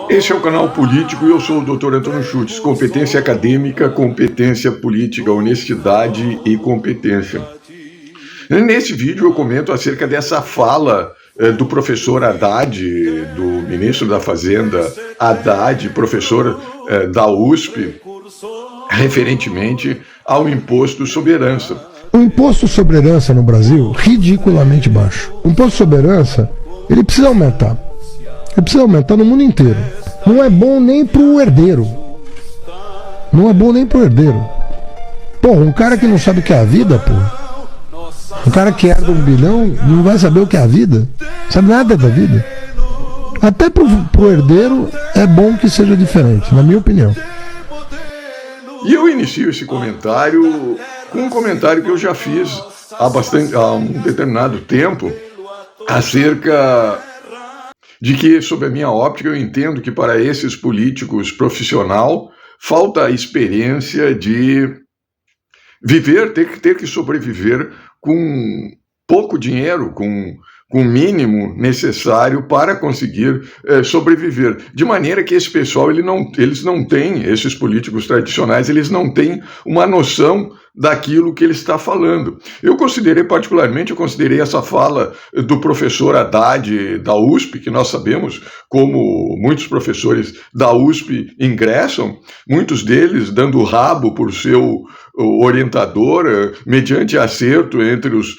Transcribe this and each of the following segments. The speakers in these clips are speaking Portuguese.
Esse é o canal Político e eu sou o Dr. Antônio Schultz. Competência acadêmica, competência política, honestidade e competência. Nesse vídeo eu comento acerca dessa fala do professor Haddad, do ministro da Fazenda Haddad, professor da USP, referentemente ao imposto sobre herança. O imposto sobre herança no Brasil, ridiculamente baixo. O imposto sobre herança, ele precisa aumentar. Ele precisa aumentar no mundo inteiro. Não é bom nem pro herdeiro. Não é bom nem pro herdeiro. Porra, um cara que não sabe o que é a vida, porra. Um cara que herda 1 bilhão não vai saber o que é a vida. Não sabe nada da vida. Até pro herdeiro é bom que seja diferente, na minha opinião. E eu inicio esse comentário com um comentário que eu já fiz há um determinado tempo acerca de que, sob a minha óptica, eu entendo que para esses políticos profissional falta a experiência de viver, ter que sobreviver com pouco dinheiro, com o mínimo necessário para conseguir sobreviver. De maneira que esse pessoal, eles não têm, esses políticos tradicionais, eles não têm uma noção daquilo que ele está falando. Eu considerei essa fala do professor Haddad da USP, que nós sabemos como muitos professores da USP ingressam, muitos deles dando o rabo por seu orientador, mediante acerto entre os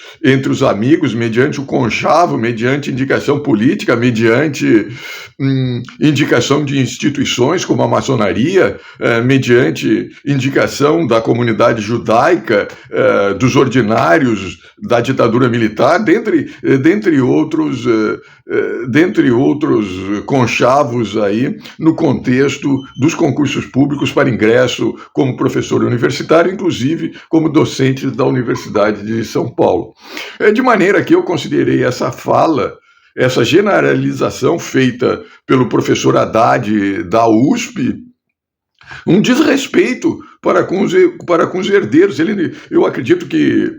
amigos, mediante o conchavo, mediante indicação política, mediante indicação de instituições como a maçonaria, mediante indicação da comunidade judaica, dos ordinários da ditadura militar, dentre outros conchavos aí no contexto dos concursos públicos para ingresso como professor universitário, inclusive como docente da Universidade de São Paulo. De maneira que eu considerei essa fala, essa generalização feita pelo professor Haddad da USP, um desrespeito para com os herdeiros. Eu acredito que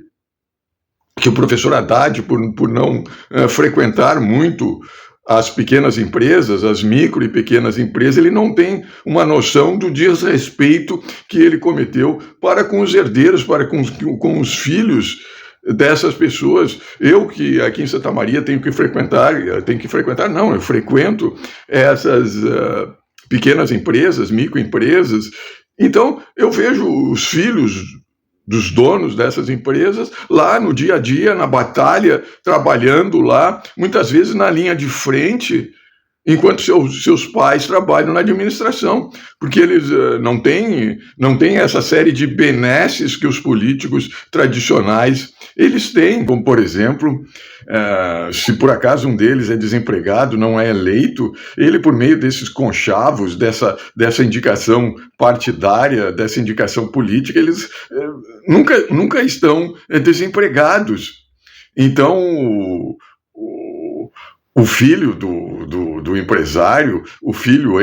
o professor Haddad, por não frequentar muito as pequenas empresas, as micro e pequenas empresas, ele não tem uma noção do desrespeito que ele cometeu para com os herdeiros, para com os filhos dessas pessoas. Eu que aqui em Santa Maria eu frequento essas pequenas empresas, microempresas. Então eu vejo os filhos dos donos dessas empresas lá no dia a dia, na batalha, trabalhando lá, muitas vezes na linha de frente, enquanto seus pais trabalham na administração, porque eles não têm essa série de benesses que os políticos tradicionais eles têm, como por exemplo, se por acaso um deles é desempregado, não é eleito, ele por meio desses conchavos, dessa indicação partidária, dessa indicação política, eles nunca estão desempregados. Então, o filho do empresário, o filho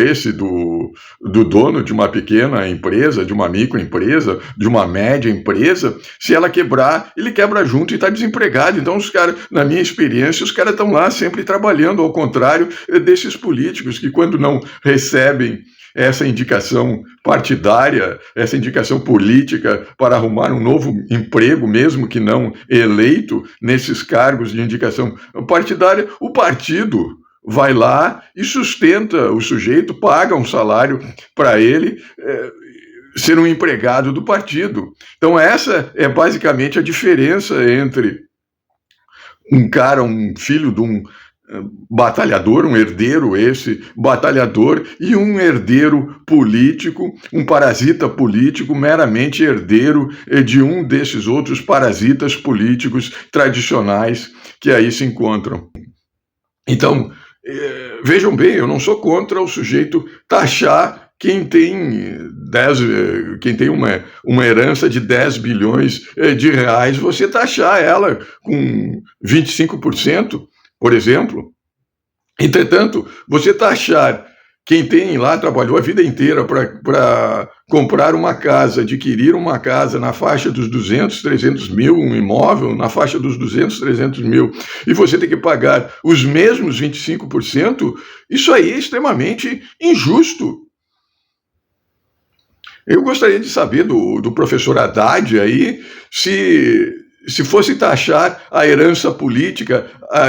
do dono de uma pequena empresa, de uma microempresa, de uma média empresa, se ela quebrar, ele quebra junto e está desempregado. Então, os caras, na minha experiência, os caras estão lá sempre trabalhando, ao contrário desses políticos que, quando não recebem essa indicação partidária, essa indicação política para arrumar um novo emprego, mesmo que não eleito, nesses cargos de indicação partidária, o partido vai lá e sustenta o sujeito, paga um salário para ele ser um empregado do partido. Então essa é basicamente a diferença entre um filho de um batalhador, um herdeiro batalhador, e um herdeiro político, um parasita político, meramente herdeiro de um desses outros parasitas políticos tradicionais que aí se encontram. Então, vejam bem, eu não sou contra o sujeito taxar quem tem uma herança de 10 bilhões de reais, você taxar ela com 25%, por exemplo. Entretanto, você taxar quem tem lá, trabalhou a vida inteira para comprar uma casa, adquirir uma casa na faixa dos 200, 300 mil, um imóvel na faixa dos 200, 300 mil, e você tem que pagar os mesmos 25%, isso aí é extremamente injusto. Eu gostaria de saber do professor Haddad aí, se fosse taxar a herança política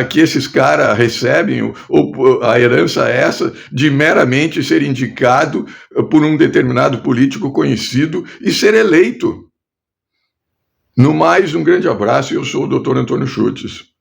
que esses caras recebem, ou a herança essa de meramente ser indicado por um determinado político conhecido e ser eleito. No mais, um grande abraço, eu sou o Dr. Antônio Schultz.